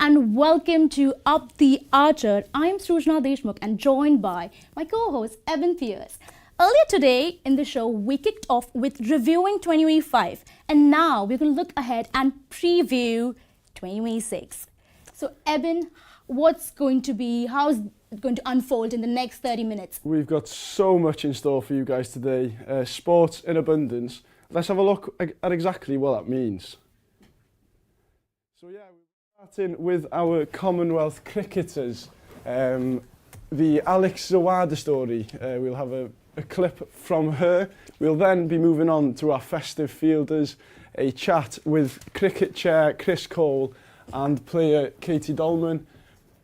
and welcome to Up the Archer. I'm Srujna Deshmukh and joined by my co-host Evan Pierce. Earlier today in the show, we kicked off with reviewing 2025 and now we're going to look ahead and preview 2026. So Evan, how's it going to unfold in the next 30 minutes? We've got so much in store for you guys today. Sports in abundance. Let's have a look at exactly what that means. So yeah, we're starting with our Commonwealth cricketers. The Alex Zawada story. We'll have a clip from her. We'll then be moving on to our festive fielders, a chat with cricket chair Chris Cole and player Katie Dolman.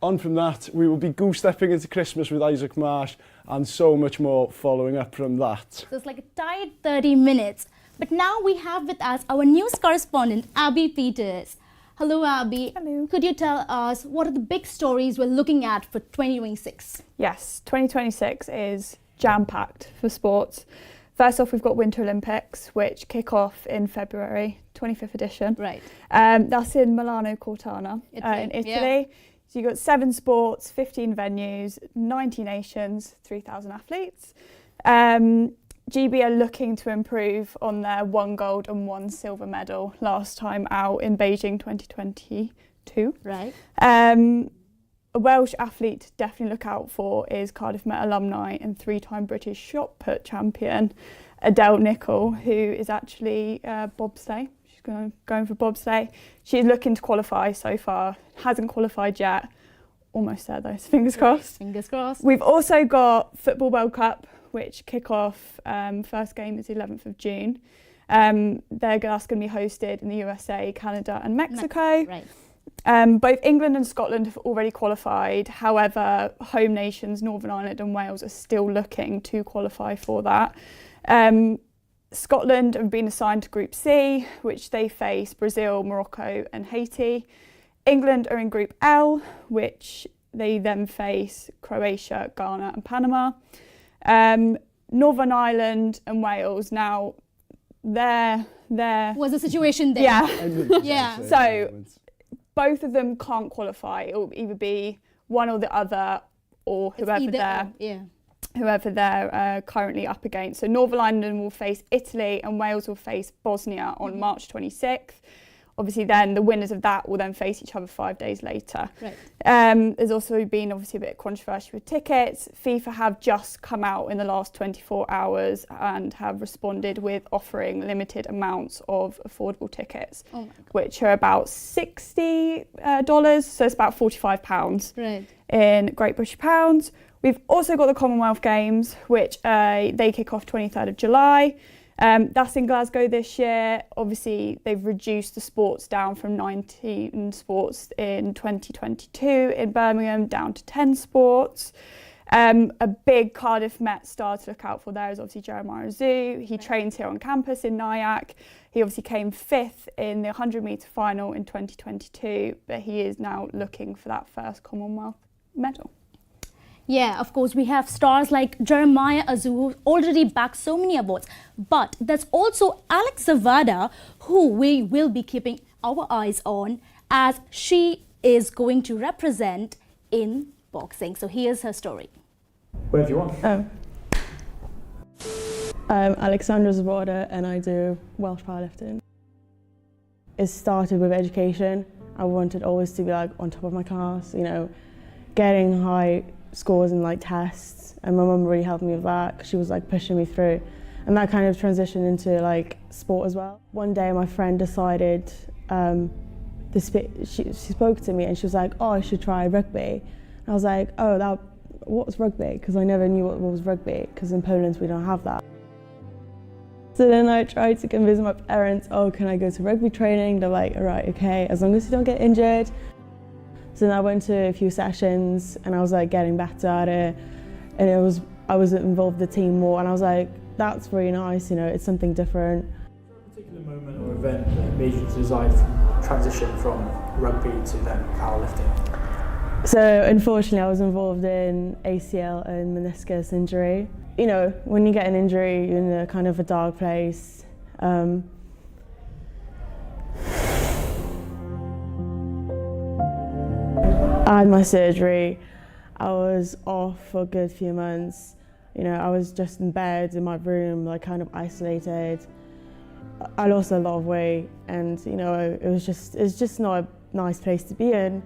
On from that, we will be goose-stepping into Christmas with Isaac Marsh and so much more following up from that. So it's like a tight 30 minutes. But now we have with us our news correspondent, Abby Peters. Hello, Abby. Hello. Could you tell us what are the big stories we're looking at for 2026? Yes, 2026 is jam-packed for sports. First off, we've got Winter Olympics, which kick off in February, 25th edition. Right. That's in Milano Cortana in Italy. Yeah. So you've got 7 sports, 15 venues, 90 nations, 3,000 athletes. GB are looking to improve on their 1 gold and 1 silver medal last time out in Beijing 2022. Right. A Welsh athlete to definitely look out for is Cardiff Met alumni and 3-time British shot put champion Adele Nichol, who is actually bobsleigh. She's going for bobsleigh. She's looking to qualify so far, hasn't qualified yet. Almost there though, so fingers crossed. Fingers crossed. We've also got Football World Cup, which kick off, first game is the 11th of June. That's going to be hosted in the USA, Canada and Mexico. Right. Both England and Scotland have already qualified. However, home nations Northern Ireland and Wales are still looking to qualify for that. Scotland have been assigned to Group C, which they face Brazil, Morocco and Haiti. England are in Group L, which they then face Croatia, Ghana and Panama. Northern Ireland and Wales, now they're What's the situation there? Yeah. Yeah. So both of them can't qualify. It will either be one or the other, or whoever they're currently up against. So Northern Ireland will face Italy and Wales will face Bosnia on March 26th. Obviously then the winners of that will then face each other 5 days later. Right. There's also been obviously a bit of controversy with tickets. FIFA have just come out in the last 24 hours and have responded with offering limited amounts of affordable tickets, which are about $60, so it's about £45 Right. in Great British pounds. We've also got the Commonwealth Games, which they kick off 23rd of July. That's in Glasgow this year. Obviously, they've reduced the sports down from 19 sports in 2022 in Birmingham down to 10 sports. A big Cardiff Met star to look out for there is obviously Jeremiah Azu. He trains here on campus in Nyack. He obviously came 5th in the 100-metre final in 2022, but he is now looking for that first Commonwealth medal. Yeah, of course, we have stars like Jeremiah Azu, who already bagged so many awards. But there's also Alex Zawada, who we will be keeping our eyes on as she is going to represent in boxing. So here's her story. Wherever you want. I'm Alexandra Zawada and I do Welsh powerlifting. It started with education. I wanted always to be like on top of my class, you know, getting high scores in like tests, and my mum really helped me with that because she was like pushing me through, and that kind of transitioned into like sport as well. One day my friend decided she spoke to me and she was like, oh, I should try rugby. And I was like, oh, what's rugby? Because I never knew what was rugby, because in Poland we don't have that. So then I tried to convince my parents, oh, can I go to rugby training? They're like, all right, okay, as long as you don't get injured. So then I went to a few sessions and I was like getting better at it, and I was involved in the team more, and I was like, that's really nice, you know, it's something different. A particular moment or event that made you decide to transition from rugby to then powerlifting? So unfortunately I was involved in ACL and meniscus injury. You know, when you get an injury, you're in a kind of a dark place. I had my surgery. I was off for a good few months. You know, I was just in bed in my room, like kind of isolated. I lost a lot of weight, and you know, it's just not a nice place to be in.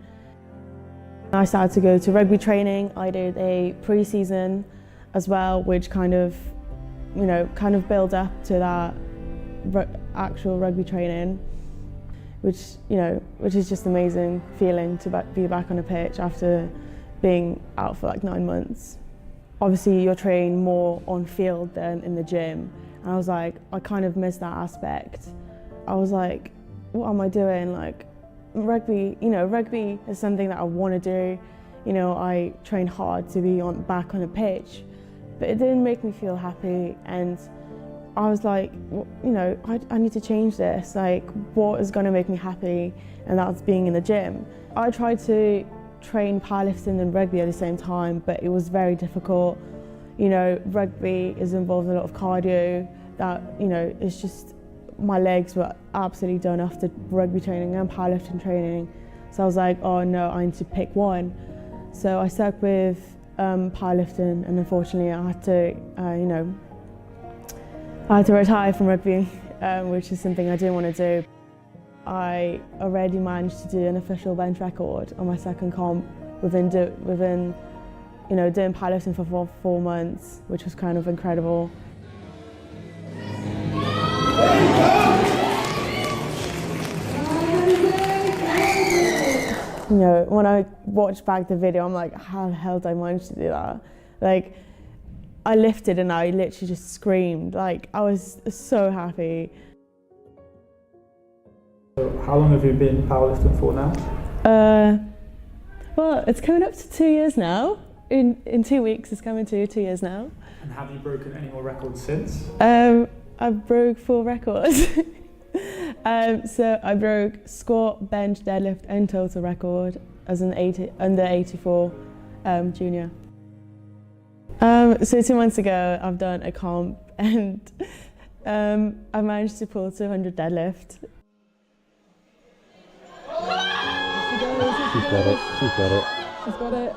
I started to go to rugby training. I did a pre-season as well, which kind of build up to that actual rugby training, which is just amazing feeling to be back on a pitch after being out for like 9 months. Obviously you're trained more on field than in the gym, and I was like, I kind of missed that aspect. I was like, what am I doing? Like, rugby is something that I want to do. You know, I trained hard to be back on a pitch, but it didn't make me feel happy, and I was like, you know, I need to change this. Like, what is going to make me happy? And that's being in the gym. I tried to train powerlifting and rugby at the same time, but it was very difficult. You know, rugby is involved in a lot of cardio that, you know, it's just, my legs were absolutely done after rugby training and powerlifting training. So I was like, oh no, I need to pick one. So I stuck with powerlifting, and unfortunately I had to, I had to retire from rugby, which is something I didn't want to do. I already managed to do an official bench record on my second comp within doing powerlifting for 4 months, which was kind of incredible. You know, when I watched back the video, I'm like, how the hell did I manage to do that? Like, I lifted and I literally just screamed. Like, I was so happy. So how long have you been powerlifting for now? Well, it's coming up to 2 years now. In 2 weeks, it's coming to 2 years now. And have you broken any more records since? I broke 4 records. So I broke squat, bench, deadlift and total record as an under 84 junior. So 2 months ago I've done a comp, and I managed to pull 200 deadlift. She's got it. She's got it.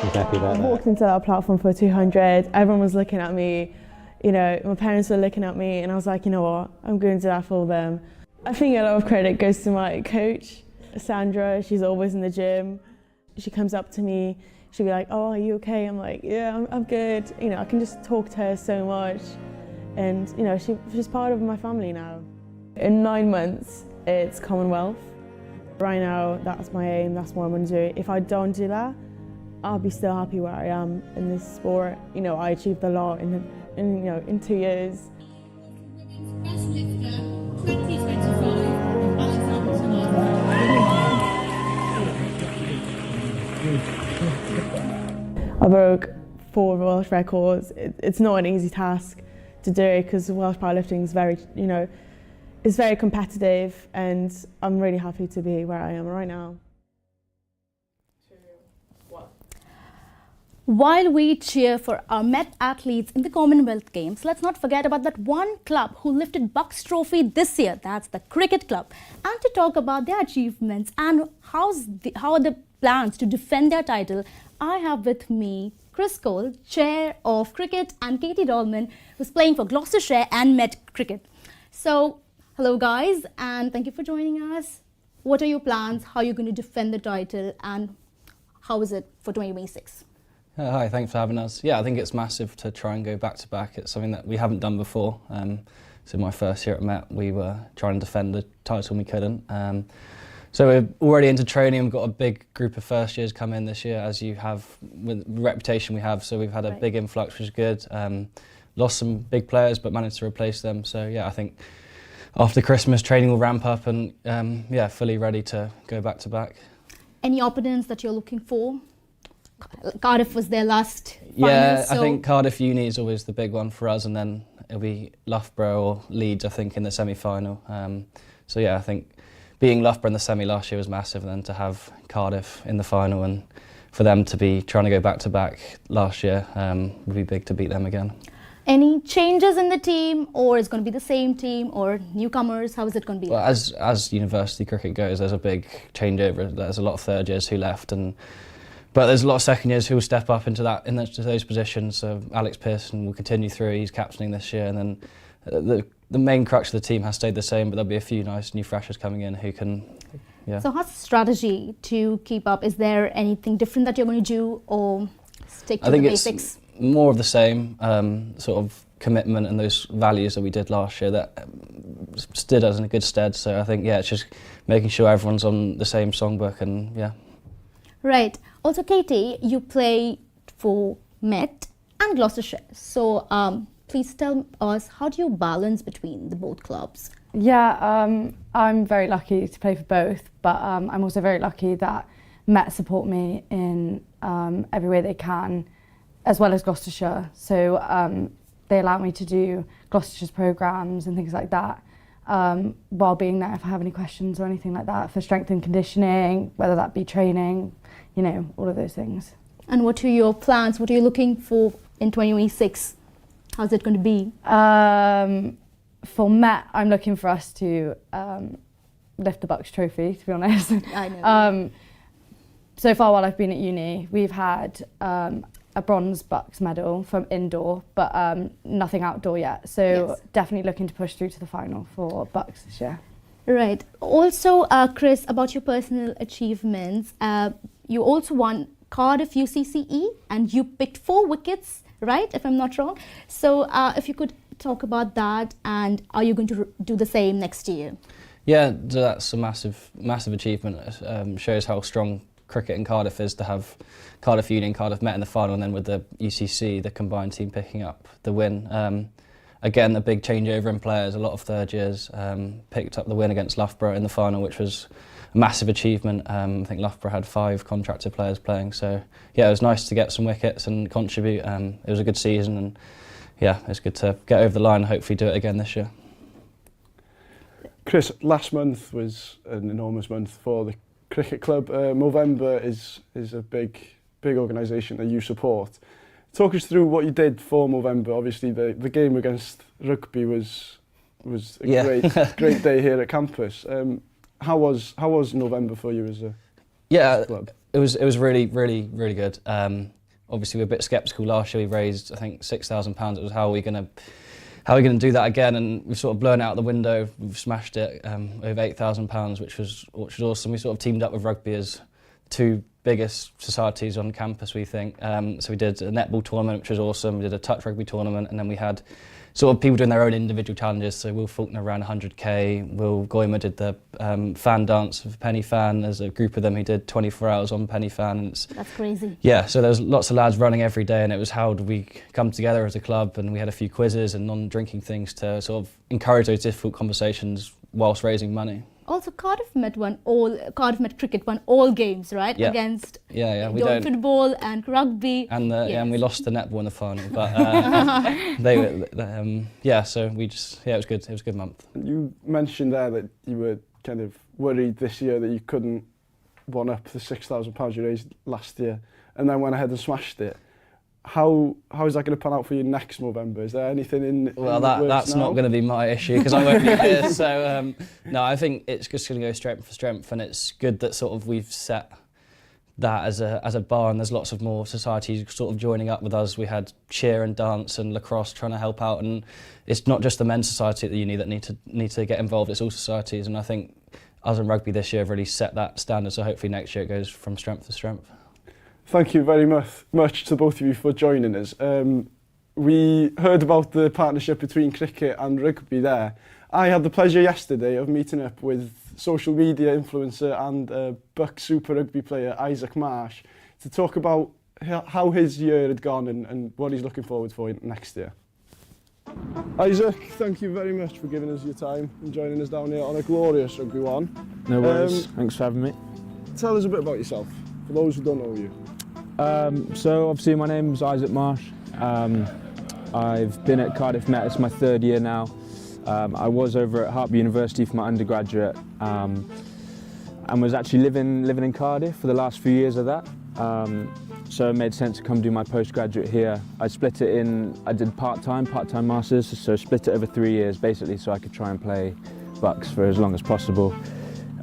She's happy about I that. walked into that platform for 200, everyone was looking at me, you know, my parents were looking at me, and I was like, you know what, I'm going to do that for them. I think a lot of credit goes to my coach, Sandra. She's always in the gym. She comes up to me, she'll be like, oh, are you okay? I'm like, yeah, I'm good. You know, I can just talk to her so much, and you know, she's part of my family now. In 9 months, it's Commonwealth. Right now, that's my aim, that's what I'm going to do. If I don't do that, I'll be still happy where I am in this sport. You know, I achieved a lot in 2 years. I broke 4 Welsh records. It's not an easy task to do because Welsh powerlifting is very, you know, it's very competitive, and I'm really happy to be where I am right now. While we cheer for our Met athletes in the Commonwealth Games, let's not forget about that one club who lifted Bucks Trophy this year. That's the Cricket Club. And to talk about their achievements and how are the plans to defend their title, I have with me Chris Cole, Chair of Cricket, and Katie Dolman, who's playing for Gloucestershire and Met Cricket. So, hello guys, and thank you for joining us. What are your plans? How are you going to defend the title, and how is it for 2026? Hi, thanks for having us. Yeah, I think it's massive to try and go back to back. It's something that we haven't done before. So my first year at Met, we were trying to defend the title and we couldn't. So we're already into training. We've got a big group of first years come in this year, as you have with the reputation we have. So we've had a big influx, which is good. Lost some big players, but managed to replace them. So yeah, I think after Christmas, training will ramp up, and yeah, fully ready to go back to back. Any opponents that you're looking for? Cardiff was their last Yeah, final, so I think Cardiff Uni is always the big one for us, and then it'll be Loughborough or Leeds, I think, in the semi-final. So yeah, I think beating Loughborough in the semi last year was massive, and then to have Cardiff in the final, and for them to be trying to go back to back last year would be big to beat them again. any changes in the team, or is it going to be the same team, or newcomers? How is it going to be? Well, as university cricket goes, there's a big changeover. There's a lot of third years who left, but there's a lot of second years who will step up into those positions. So Alex Pearson will continue through. He's captaining this year, and then the main crux of the team has stayed the same. But there'll be a few nice new freshers coming in who can. Yeah. So how's the strategy to keep up? Is there anything different that you're going to do, or stick to I think the it's basics? more of the same sort of commitment and those values that we did last year that stood us in a good stead. So I think, yeah, it's just making sure everyone's on the same songbook and, yeah. Right. Also, Katie, you play for Met and Gloucestershire. So please tell us, how do you balance between the both clubs? Yeah, I'm very lucky to play for both, but I'm also very lucky that Met support me in every way they can, as well as Gloucestershire. So they allow me to do Gloucestershire's programmes and things like that while being there if I have any questions or anything like that for strength and conditioning, whether that be training, you know, all of those things. And what are your plans? What are you looking for in 2026? How's it going to be? For Met, I'm looking for us to lift the Bucks trophy, to be honest. I know. So far while I've been at uni, we've had a bronze Bucks medal from indoor, but nothing outdoor yet. So Yes. definitely looking to push through to the final for Bucks this year. Right. Also, Chris, about your personal achievements, you also won Cardiff UCCE and you picked 4 wickets, right, if I'm not wrong. So if you could talk about that, and are you going to do the same next year? Yeah, that's a massive achievement. Shows how strong cricket in Cardiff is to have Cardiff Uni and Cardiff Met in the final, and then with the UCC, the combined team picking up the win. Again, a big changeover in players, a lot of third years, picked up the win against Loughborough in the final, which was a massive achievement. I think Loughborough had 5 contracted players playing, so yeah, it was nice to get some wickets and contribute. It was a good season, and yeah, it's good to get over the line and hopefully do it again this year. Chris, last month was an enormous month for the cricket club. Movember is a big organisation that you support. Talk us through what you did for Movember. Obviously, the game against Rugby was a great day here at campus. How was November for you as a club? It was really good. Obviously, we were a bit sceptical last year. We raised, I think, £6,000. It was how are we going to do that again? And we've sort of blown it out the window. We've smashed it over £8,000, which was awesome. We sort of teamed up with Rugby as 2 biggest societies on campus, we think. So we did a netball tournament, which was awesome. We did a touch rugby tournament, and then we had sort of people doing their own individual challenges. So Will Faulkner ran 100k. Will Goymer did the fan dance with Penny Fan. There's a group of them who did 24 hours on Penny Fan. And That's crazy. yeah, so there was lots of lads running every day, and it was how do we come together as a club, and we had a few quizzes and non-drinking things to sort of encourage those difficult conversations whilst raising money. Also, Cardiff Met Cricket won all games, right? Yeah. Against We Dawn football and rugby. And Yes. and we lost the netball in the final, but so we just it was good. It was a good month. You mentioned there that you were kind of worried this year that you couldn't one up the £6,000 you raised last year, and then went ahead and smashed it. How is that going to pan out for you next November? Is there anything in? Well, in the works that's now? not going to be my issue because I won't be here. So no, I think it's just going to go strength for strength, and it's good that sort of we've set that as a bar, and there's lots of more societies sort of joining up with us. We had cheer and dance and lacrosse trying to help out, and it's not just the men's society at the uni that need to get involved. It's all societies, and I think us and rugby this year have really set that standard. So hopefully next year it goes from strength to strength. Thank you very much to both of you for joining us. We heard about the partnership between cricket and rugby there. I had the pleasure yesterday of meeting up with social media influencer and Bucks Super Rugby player Isaac Marsh to talk about how his year had gone and what he's looking forward for next year. Isaac, thank you very much for giving us your time and joining us down here on a glorious Rugby One. No worries, thanks for having me. Tell us a bit about yourself, for those who don't know you. So obviously my name's Isaac Marsh. I've been at Cardiff Met, it's my 3rd year now. I was over at Hartby University for my undergraduate and was actually living in Cardiff for the last few years of that. so it made sense to come do my postgraduate here. I split it in, I did part-time masters, so split it over 3 years basically so I could try and play Bucks for as long as possible.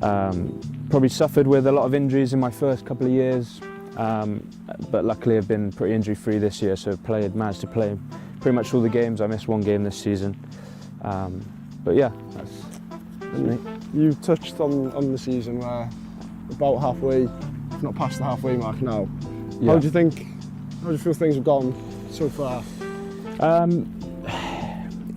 Probably suffered with a lot of injuries in my first couple of years, but luckily I've been pretty injury-free this year, so managed to play pretty much all the games. I missed 1 game this season. But yeah, that's me. You touched on the season where about halfway, if not past the halfway mark now. Yeah. How do you feel things have gone so far?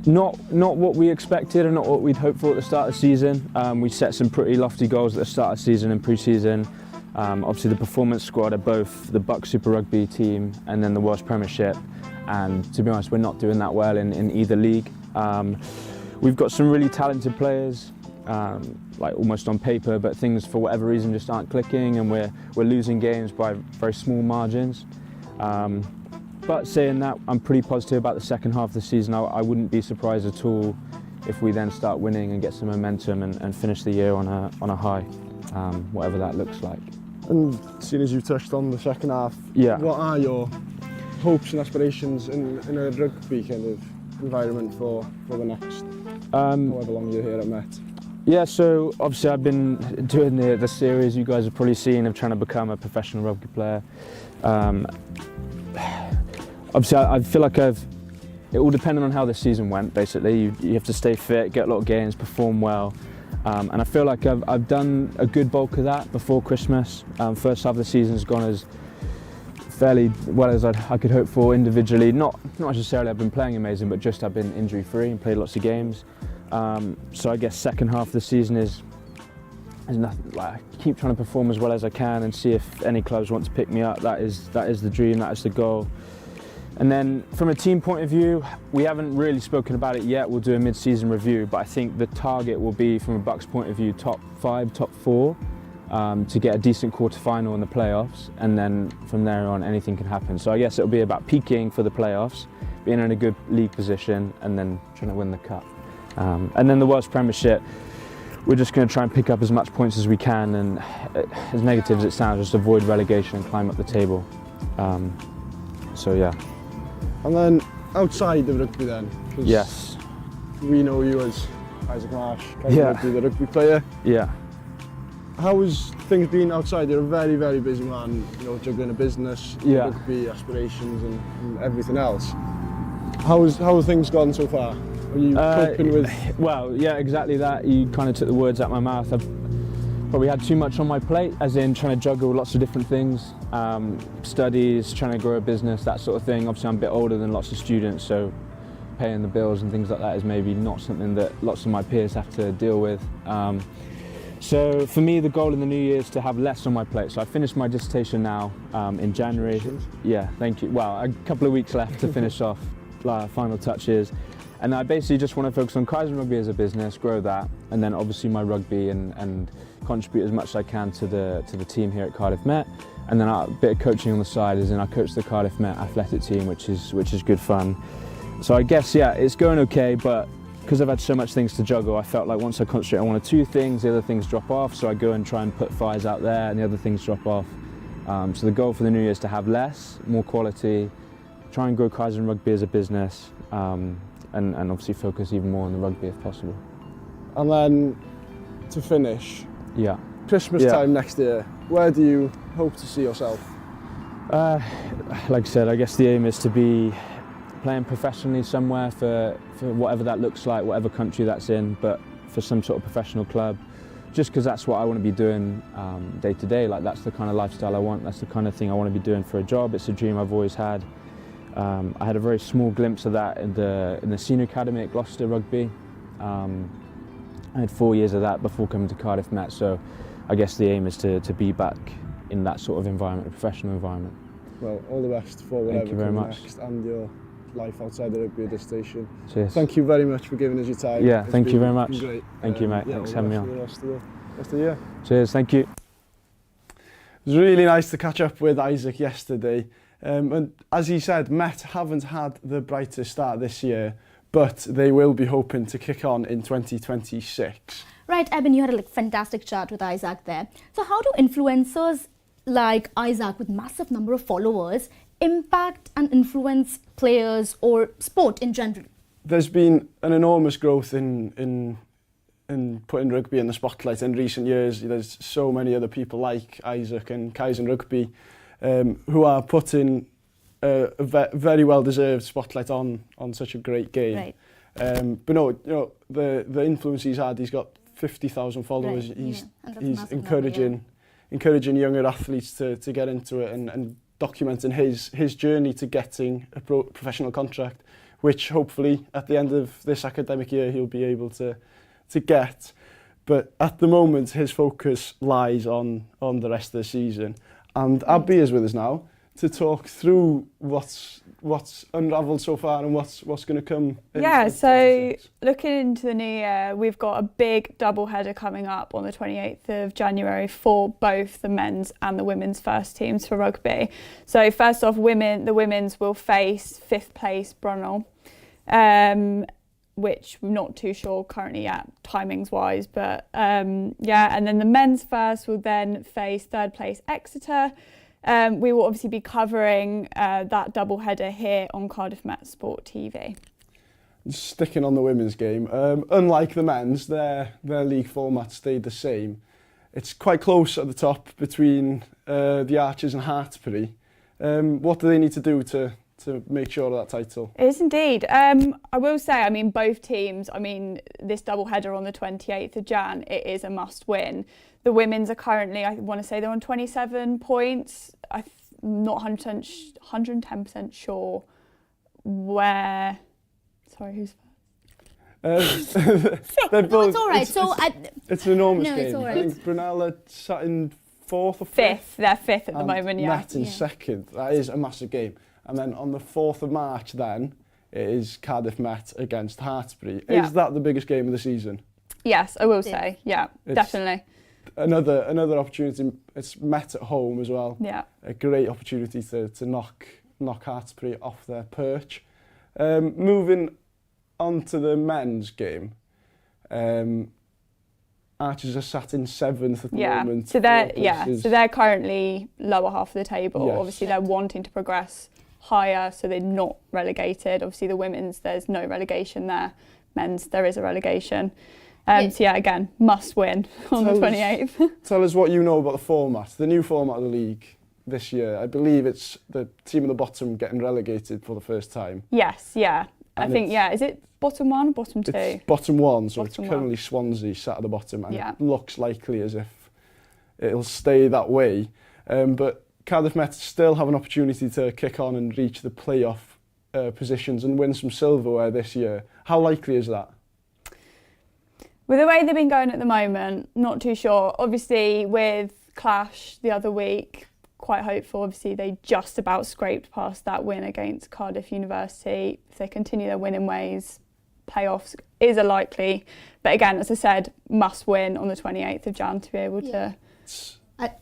Not what we expected and not what we'd hoped for at the start of the season. We set some pretty lofty goals at the start of the season and pre-season. Obviously the performance squad are both the Bucks Super Rugby team and then the Welsh Premiership, and to be honest we're not doing that well in either league. We've got some really talented players, like almost on paper, but things for whatever reason just aren't clicking, and we're losing games by very small margins. But saying that, I'm pretty positive about the second half of the season. I wouldn't be surprised at all if we then start winning and get some momentum and finish the year on a high, whatever that looks like. And seeing as you touched on the second half, Yeah. what are your hopes and aspirations in a rugby kind of environment for the next however long you're here at Met? Yeah, so obviously I've been doing the series you guys have probably seen of trying to become a professional rugby player. Obviously I feel like it all depended on how the season went basically. You have to stay fit, get a lot of games, perform well. And I feel like I've done a good bulk of that before Christmas. First half of the season's gone as fairly well as I could hope for individually. Not necessarily I've been playing amazing, but just I've been injury free and played lots of games. So I guess second half of the season is nothing. Like, I keep trying to perform as well as I can and see if any clubs want to pick me up. That is the dream, that is the goal. And then from a team point of view, we haven't really spoken about it yet. We'll do a mid-season review, but I think the target will be, from a Bucks point of view, top 5, top 4, to get a decent quarter-final in the playoffs, and then from there on anything can happen. So I guess it'll be about peaking for the playoffs, being in a good league position, and then trying to win the cup. And then the Welsh Premiership, we're just going to try and pick up as much points as we can, and as negative as it sounds, just avoid relegation and climb up the table. So yeah. And then outside of rugby then? 'Cause Yes. we know you as Isaac Marsh, Yeah. the rugby player. Yeah. How has things been outside? You're a very, very busy man, juggling a business, Yeah. rugby aspirations and everything else. How have things gone so far? Are you coping with... Well, yeah, exactly that. You kind of took the words out of my mouth. I've probably had too much on my plate, as in trying to juggle lots of different things, studies, trying to grow a business, that sort of thing. Obviously I'm a bit older than lots of students, so paying the bills and things like that is maybe not something that lots of my peers have to deal with. So for me, the goal in the new year is to have less on my plate. So I finished my dissertation now in January. Yeah, thank you. Well, a couple of weeks left to finish off, final touches. And I basically just want to focus on Kaizen Rugby as a business, grow that, and then obviously my rugby and contribute as much as I can to the team here at Cardiff Met. And then a bit of coaching on the side, as in I coach the Cardiff Met athletic team, which is good fun. So I guess, yeah, it's going okay, but because I've had so much things to juggle, I felt like once I concentrate on one or two things, the other things drop off. So I go and try and put fires out there and the other things drop off. So the goal for the new year is to have less, more quality, try and grow Kaizen Rugby as a business, and obviously focus even more on the rugby if possible. And then to finish, Yeah. Christmas Yeah. time next year, where do you hope to see yourself? Like I said, I guess the aim is to be playing professionally somewhere for whatever that looks like, whatever country that's in, but for some sort of professional club, just because that's what I want to be doing day to day. Like, that's the kind of lifestyle I want, that's the kind of thing I want to be doing for a job. It's a dream I've always had. I had a very small glimpse of that in the senior academy at Gloucester Rugby. I had 4 years of that before coming to Cardiff Met, so I guess the aim is to be back in that sort of environment, a professional environment. Well, all the best for whatever Thank you very comes much. next and your life outside the rugby at this station. Cheers. Thank you very much for giving us your time. Yeah, It's thank you been- very much. been great. Thank you, mate. Yeah, Thanks all for having me the on. best for the rest of the year. Cheers, thank you. It was really nice to catch up with Isaac yesterday. And as he said, Met haven't had the brightest start this year, but they will be hoping to kick on in 2026. Right, Eben, you had a fantastic chat with Isaac there. So how do influencers like Isaac with massive number of followers impact and influence players or sport in general? There's been an enormous growth in putting rugby in the spotlight in recent years. There's so many other people like Isaac and Kaizen Rugby who are putting a very well-deserved spotlight on such a great game. Right. But no, the influence he's had, he's got 50,000 followers. Right, He's and that's a massive encouraging younger athletes to get into it and documenting his journey to getting a professional contract, which hopefully at the end of this academic year he'll be able to get. But at the moment his focus lies on the rest of the season. And Abby is with us now to talk through what's unravelled so far and what's going to come. Yeah, so looking into the new year, we've got a big double header coming up on the 28th of January for both the men's and the women's first teams for rugby. So first off, the women's will face 5th place Brunel, which we're not too sure currently yet, timings wise, but and then the men's first will then face 3rd place Exeter. We will obviously be covering that double header here on Cardiff Met Sport TV. Sticking on the women's game, unlike the men's, their league format stayed the same. It's quite close at the top between the Archers and Hartpury. What do they need to do to make sure of that title? It is indeed. I will say, both teams, this double header on the 28th of Jan, it is a must win. The women's are currently, I want to say they're on 27 points. I'm not 110% sure where. Sorry, who's first? They're both, it's all right. It's an enormous game. It's all right. I think Brunel are sat in 4th or 5th. 5th. They're 5th at the moment, yeah. Met in 2nd. That is a massive game. And then on the 4th of March then, it is Cardiff Met against Hartpury. Yeah. Is that the biggest game of the season? Yes, I will say. Yeah, definitely. Another opportunity. It's Met at home as well. Yeah. A great opportunity to knock Hartpury off their perch. Moving on to the men's game. Archers are sat in 7th at the moment. So they're currently lower half of the table. Yes. Obviously they're wanting to progress higher, so they're not relegated. Obviously the women's, there's no relegation there. Men's, there is a relegation. So again, must win on the 28th. Tell us what you know about the format, the new format of the league this year. I believe it's the team at the bottom getting relegated for the first time. Yes, yeah. I think, is it bottom 1 or bottom 2? It's bottom 1, so Bottom it's currently one. Swansea sat at the bottom, and it looks likely as if it'll stay that way. But Cardiff Met still have an opportunity to kick on and reach the playoff positions and win some silverware this year. How likely is that? With the way they've been going at the moment, not too sure. Obviously, with Clash the other week, quite hopeful. Obviously, they just about scraped past that win against Cardiff University. If they continue their winning ways, playoffs is a likely. But again, as I said, must win on the 28th of Jan to be able to.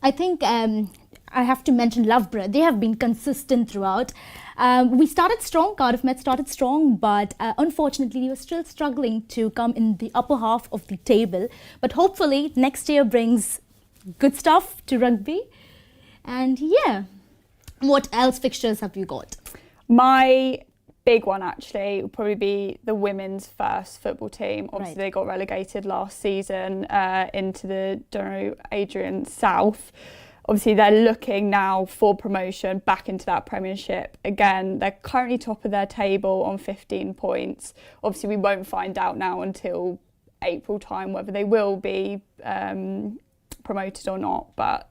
I think I have to mention Loughborough. They have been consistent throughout. We started strong, Cardiff Met started strong, but unfortunately we were still struggling to come in the upper half of the table. But hopefully next year brings good stuff to rugby. And what else fixtures have you got? My big one actually will probably be the women's first football team. Obviously they got relegated last season into the Dono Adrian South. Obviously they're looking now for promotion back into that Premiership. Again, they're currently top of their table on 15 points. Obviously we won't find out now until April time whether they will be promoted or not, but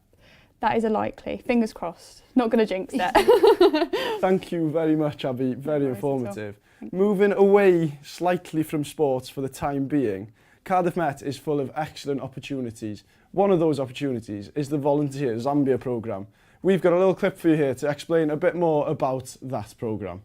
that is a likely. Fingers crossed. Not going to jinx it. Thank you very much, Abby. Very informative. Moving away slightly from sports for the time being, Cardiff Met is full of excellent opportunities. One of those opportunities is the Volunteer Zambia programme. We've got a little clip for you here to explain a bit more about that programme.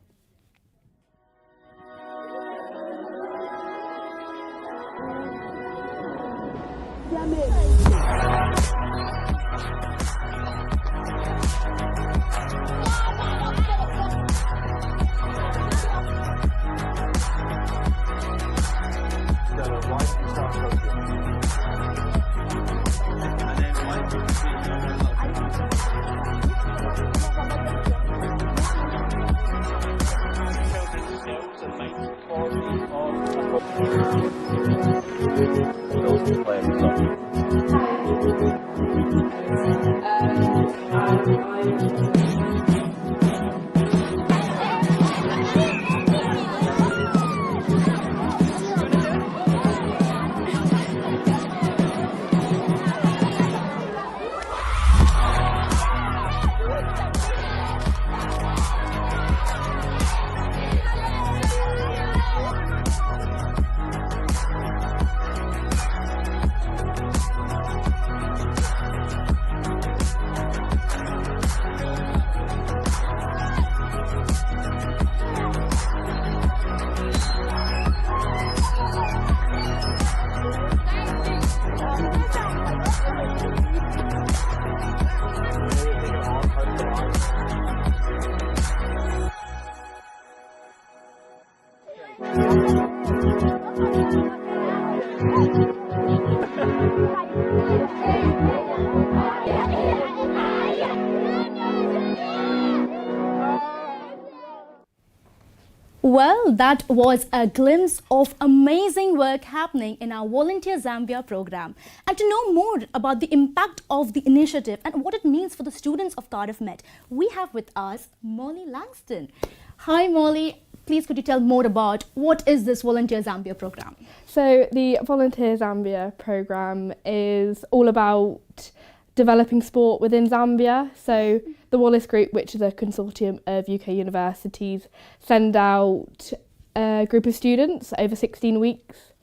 Well, that was a glimpse of amazing work happening in our Volunteer Zambia program. And to know more about the impact of the initiative and what it means for the students of Cardiff Met, we have with us Molly Langston. Hi Molly, please could you tell more about what is this Volunteer Zambia program? So the Volunteer Zambia program is all about developing sport within Zambia. So the Wallace Group, which is a consortium of UK universities, send out a group of students over 16 weeks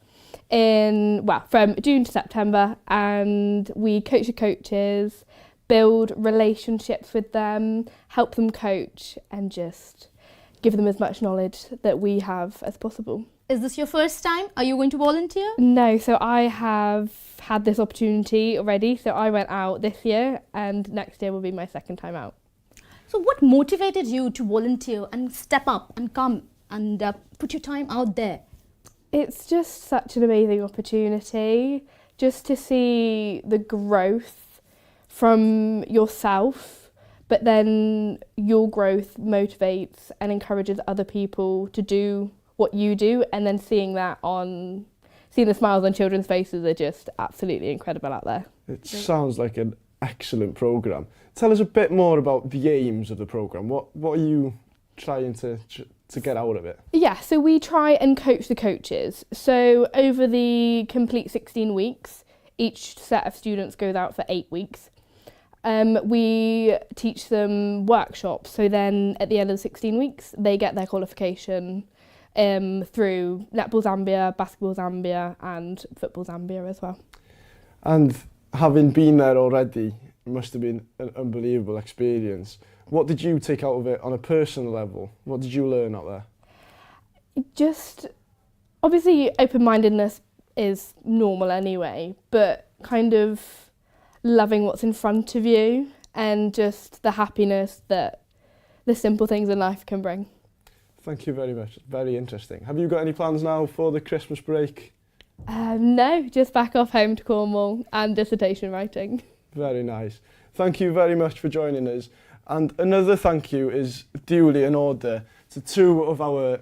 from June to September, and we coach the coaches, build relationships with them, help them coach, and just give them as much knowledge that we have as possible. Is this your first time? Are you going to volunteer? No, so I have had this opportunity already. So I went out this year, and next year will be my second time out. So what motivated you to volunteer and step up and come and put your time out there? It's just such an amazing opportunity just to see the growth from yourself, but then your growth motivates and encourages other people to do what you do, and then seeing the smiles on children's faces are just absolutely incredible out there. It sounds like an excellent programme. Tell us a bit more about the aims of the programme. What are you trying to get out of it? Yeah, so we try and coach the coaches. So over the complete 16 weeks, each set of students goes out for 8 weeks. We teach them workshops, so then at the end of the 16 weeks, they get their qualification through Netball Zambia, Basketball Zambia and Football Zambia as well. And having been there already, it must have been an unbelievable experience. What did you take out of it on a personal level? What did you learn out there? Just, obviously open-mindedness is normal anyway, but kind of loving what's in front of you and just the happiness that the simple things in life can bring. Thank you very much. Very interesting. Have you got any plans now for the Christmas break? No, just back off home to Cornwall and dissertation writing. Very nice. Thank you very much for joining us. And another thank you is duly in order to two of our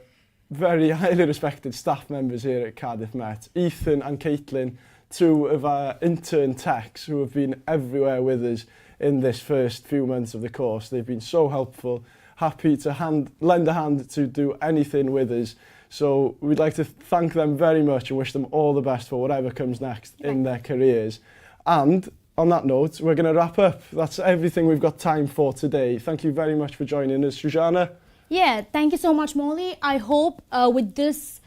very highly respected staff members here at Cardiff Met, Ethan and Caitlin, two of our intern techs who have been everywhere with us in this first few months of the course. They've been so helpful, happy to lend a hand to do anything with us. So we'd like to thank them very much and wish them all the best for whatever comes next in their careers. And on that note, we're going to wrap up. That's everything we've got time for today. Thank you very much for joining us, Sujana. Yeah, thank you so much, Molly. I hope with this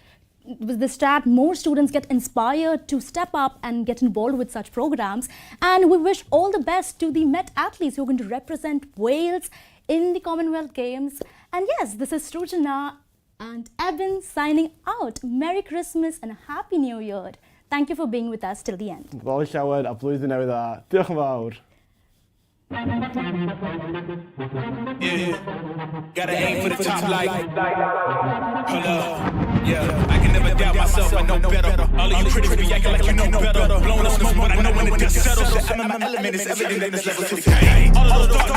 chat, more students get inspired to step up and get involved with such programs. And we wish all the best to the Met athletes who are going to represent Wales in the Commonwealth Games. And yes, this is Sujana and Evan signing out. Merry Christmas and a Happy New Year. Thank you for being with us till the end. Ddol llawer a blwyddyn newydd dda. Diolch yn fawr. Yeah, gotta aim for the top like hello. Yeah, I can never doubt myself, I know better. All of you critics be acting like you know better. Blowing up smoke, but I know when the dust settles. I'm in my element, it's evident in this level to the game. All of those